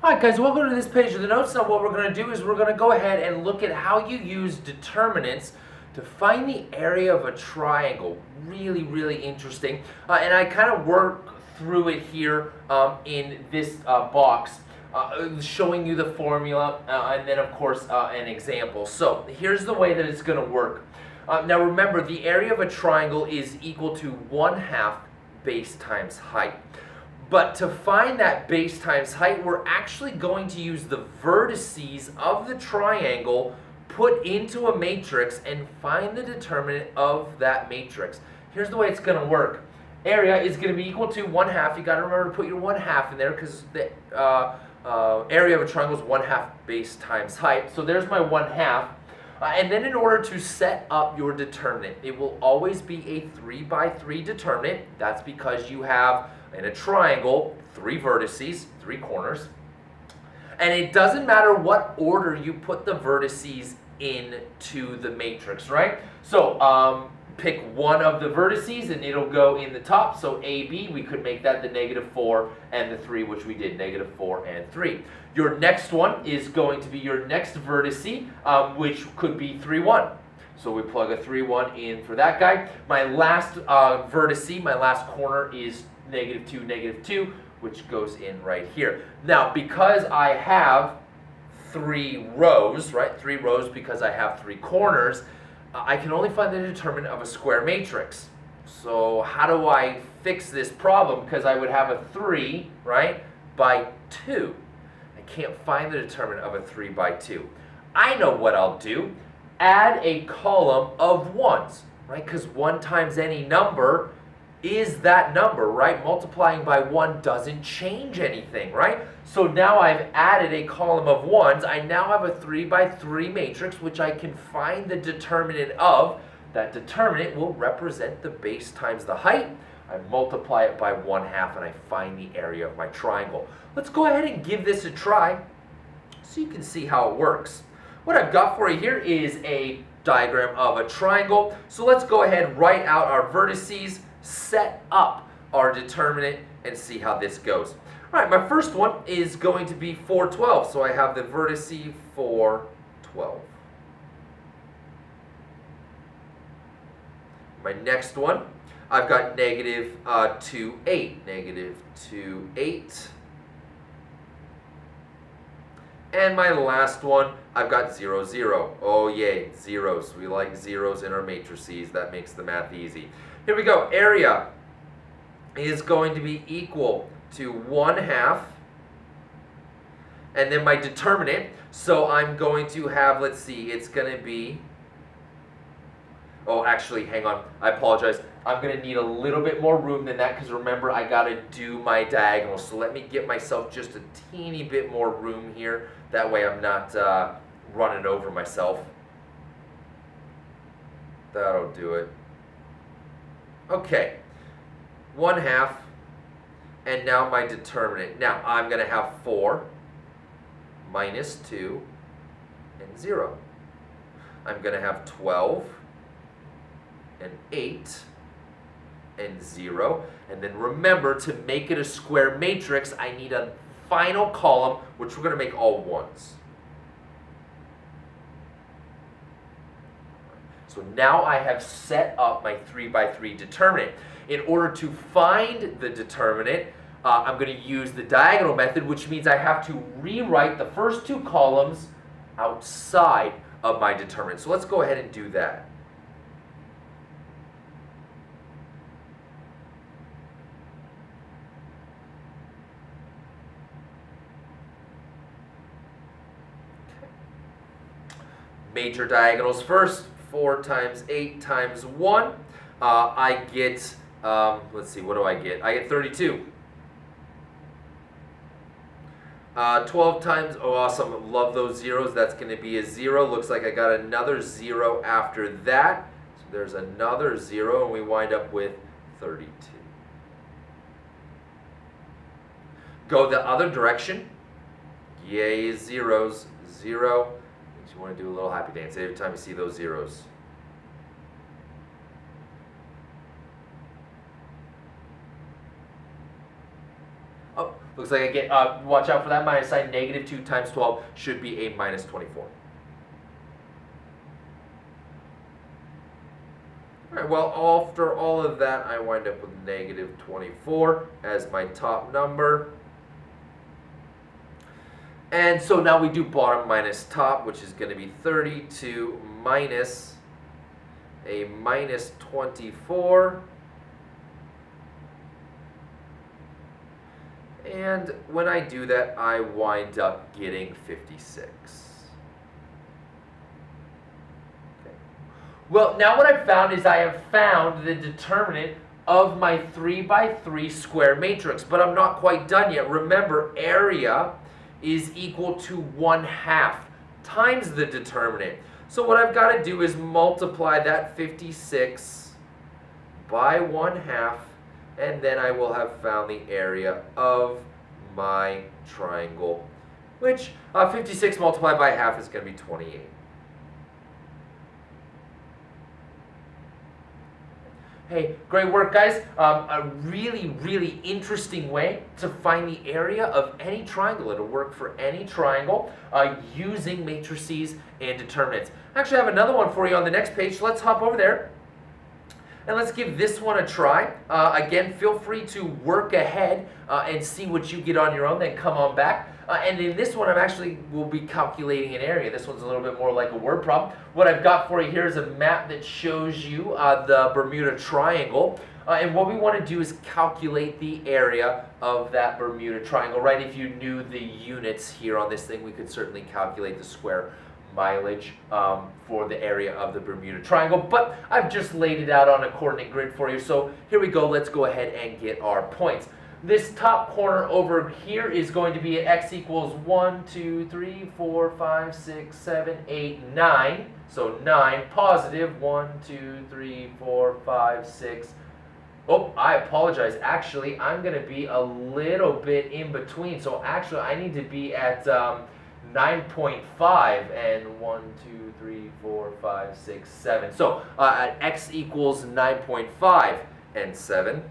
Alright guys, welcome to this page of the notes. Now what we're going to do is we're going to go ahead and look at how you use determinants to find the area of a triangle. Really interesting. And I kind of work through it here in this box, showing you the formula and then of course an example. So here's the way that it's going to work. Now remember, the area of a triangle is equal to 1/2 base times height. But to find that base times height, we're actually going to use the vertices of the triangle put into a matrix and find the determinant of that matrix. Here's the way it's going to work. Area is going to be equal to 1/2. You got to remember to put your 1/2 in there because the area of a triangle is 1/2 base times height. So there's my 1/2. And then in order to set up your determinant, it will always be a 3x3 determinant. That's because you have, in a triangle, 3 vertices, 3 corners. And it doesn't matter what order you put the vertices into the matrix, right? So pick one of the vertices and it'll go in the top. So AB, we could make that the -4 and the 3, which we did, -4 and 3. Your next one is going to be your next vertice, which could be 3, 1. So we plug a 3, 1 in for that guy. My last vertice, my last corner is -2, -2, which goes in right here. Now, because I have 3 rows, right? 3 rows because I have 3 corners, I can only find the determinant of a square matrix. So how do I fix this problem? Because I would have a 3, right, by 2. I can't find the determinant of a 3 by 2. I know what I'll do. Add a column of 1s, right? Because 1 times any number is that number, right? Multiplying by 1 doesn't change anything, right? So now I've added a column of 1s. I now have a 3x3 matrix, which I can find the determinant of. That determinant will represent the base times the height. I multiply it by 1/2 and I find the area of my triangle. Let's go ahead and give this a try so you can see how it works. What I've got for you here is a diagram of a triangle. So let's go ahead and write out our vertices, set up our determinant, and see how this goes. All right, my first one is going to be 4, 12. So I have the vertice 4, 12. My next one, I've got -2, 8. -2, 8. And my last one, I've got 0, 0. Oh yay, zeros. We like zeros in our matrices. That makes the math easy. Here we go. Area is going to be equal to 1/2. And then my determinant. So I'm going to have, let's see, it's going to be, oh, actually, hang on. I apologize. I'm going to need a little bit more room than that because remember, I got to do my diagonal. So let me get myself just a teeny bit more room here. That way I'm not running over myself. That'll do it. Okay. 1/2. And now my determinant. Now I'm going to have 4 minus 2 and 0. I'm going to have 12 and 8 and 0. And then remember, to make it a square matrix, I need a final column, which we're going to make all 1s. So now I have set up my 3x3 determinant. In order to find the determinant, I'm going to use the diagonal method, which means I have to rewrite the first 2 columns outside of my determinant. So let's go ahead and do that. Major diagonals first. 4 times 8 times 1. I get, let's see, what do I get? I get 32. 12 times, oh awesome, love those zeros. That's going to be a 0. Looks like I got another 0 after that. So there's another 0 and we wind up with 32. Go the other direction. Yay, zeros. 0. You want to do a little happy dance every time you see those zeros. Oh, looks like I get, watch out for that minus sign, negative 2 times 12 should be a minus 24. All right, well, after all of that, I wind up with negative 24 as my top number. And so now we do bottom minus top, which is going to be 32 minus a minus 24. And when I do that, I wind up getting 56. Okay. Well, now what I've found is I have found the determinant of my 3 by 3 square matrix, but I'm not quite done yet. Remember, area is equal to 1/2 times the determinant. So what I've got to do is multiply that 56 by 1/2, and then I will have found the area of my triangle, which 56 multiplied by 1/2 is going to be 28. Hey, great work, guys. A really, really interesting way to find the area of any triangle. It'll work for any triangle using matrices and determinants. I actually have another one for you on the next page. Let's hop over there and let's give this one a try. Again, feel free to work ahead and see what you get on your own, then come on back. And in this one, will be calculating an area. This one's a little bit more like a word problem. What I've got for you here is a map that shows you the Bermuda Triangle. And what we want to do is calculate the area of that Bermuda Triangle, right? If you knew the units here on this thing, we could certainly calculate the square mileage for the area of the Bermuda Triangle. But I've just laid it out on a coordinate grid for you. So here we go. Let's go ahead and get our points. This top corner over here is going to be at x equals 1, 2, 3, 4, 5, 6, 7, 8, 9. So 9 positive 1, 2, 3, 4, 5, 6. Oh, I apologize. Actually, I'm going to be a little bit in between. So actually, I need to be at 9.5 and 1, 2, 3, 4, 5, 6, 7. So at x equals 9.5 and 7.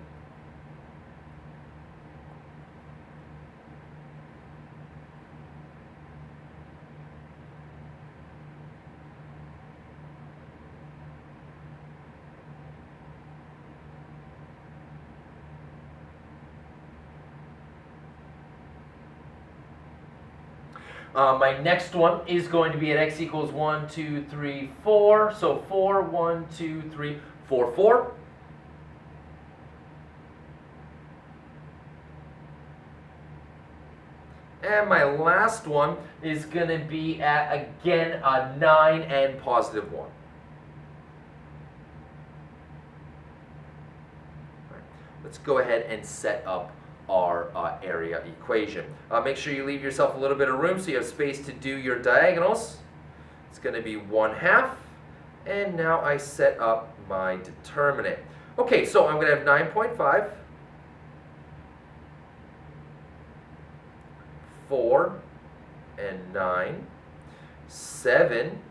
My next one is going to be at x equals 1, 2, 3, 4. So 4, 1, 2, 3, 4, 4. And my last one is going to be at, again, a 9 and positive 1. Right. Let's go ahead and set up our area equation. Make sure you leave yourself a little bit of room so you have space to do your diagonals. It's going to be 1/2, and now I set up my determinant. Okay, so I'm going to have 9.5, 4, and 9, 7,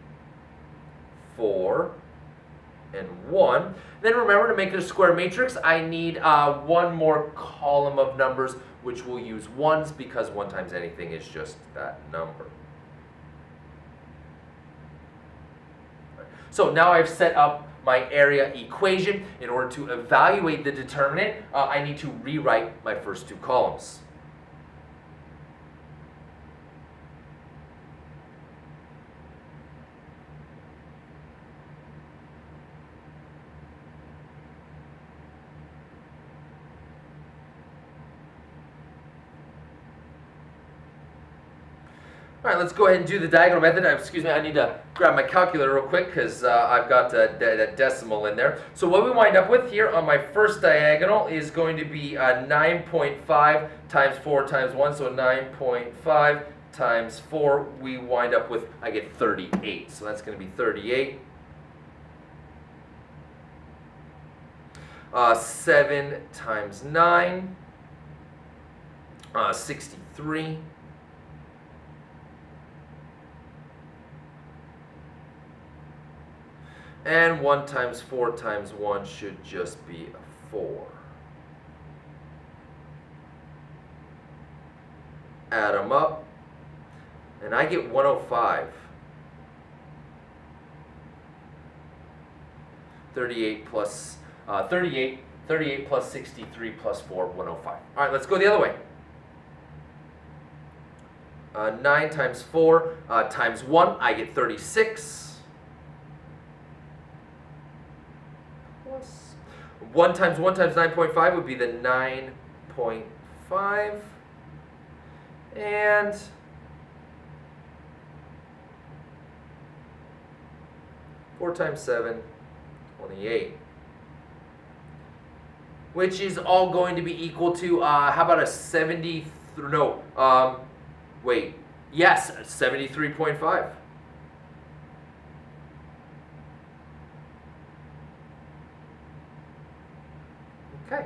4, and 1. Then remember, to make it a square matrix, I need one more column of numbers, which we'll use ones, because 1 times anything is just that number. So now I've set up my area equation. In order to evaluate the determinant, I need to rewrite my first 2 columns. All right, let's go ahead and do the diagonal method. Excuse me, I need to grab my calculator real quick because I've got that decimal in there. So what we wind up with here on my first diagonal is going to be 9.5 times 4 times 1. So 9.5 times 4, we wind up with, I get 38. So that's going to be 38. 7 times 9, 63. And 1 times 4 times 1 should just be a 4. add them up, and I get 105. 38 plus 38 plus 63 plus 4, 105. All right, let's go the other way. 9 times 4 times 1, I get 36. Plus 1 times 9.5 would be the 9.5. And 4 times 7, 28. Which is all going to be equal to, how about a 70, no, wait, yes, 73.5. Okay.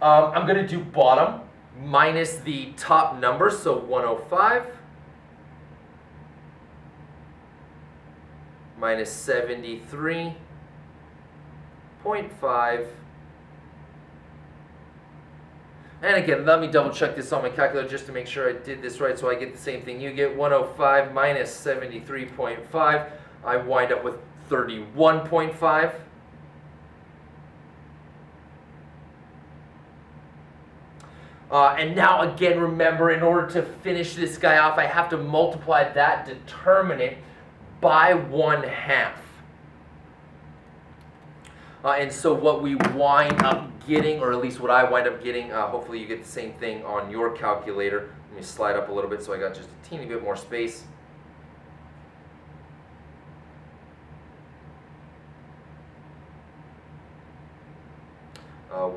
I'm going to do bottom minus the top number, so 105 minus 73.5. And again, let me double check this on my calculator just to make sure I did this right, so I get the same thing you get. 105 minus 73.5. I wind up with 31.5. And now again, remember, in order to finish this guy off, I have to multiply that determinant by 1/2. And so what we wind up getting, or at least what I wind up getting, hopefully you get the same thing on your calculator. Let me slide up a little bit so I got just a teeny bit more space.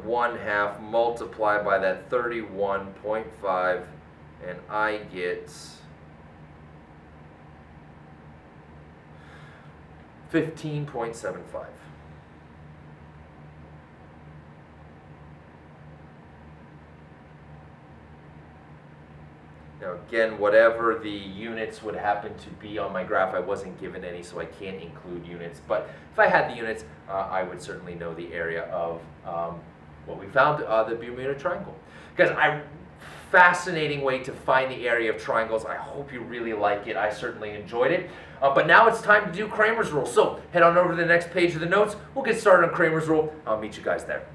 One half multiplied by that 31.5, and I get 15.75. Now again, whatever the units would happen to be on my graph, I wasn't given any, so I can't include units. But if I had the units, I would certainly know the area of what we found, the Bermuda Triangle. Because fascinating way to find the area of triangles. I hope you really like it. I certainly enjoyed it. But now it's time to do Cramer's rule. So head on over to the next page of the notes. We'll get started on Cramer's rule. I'll meet you guys there.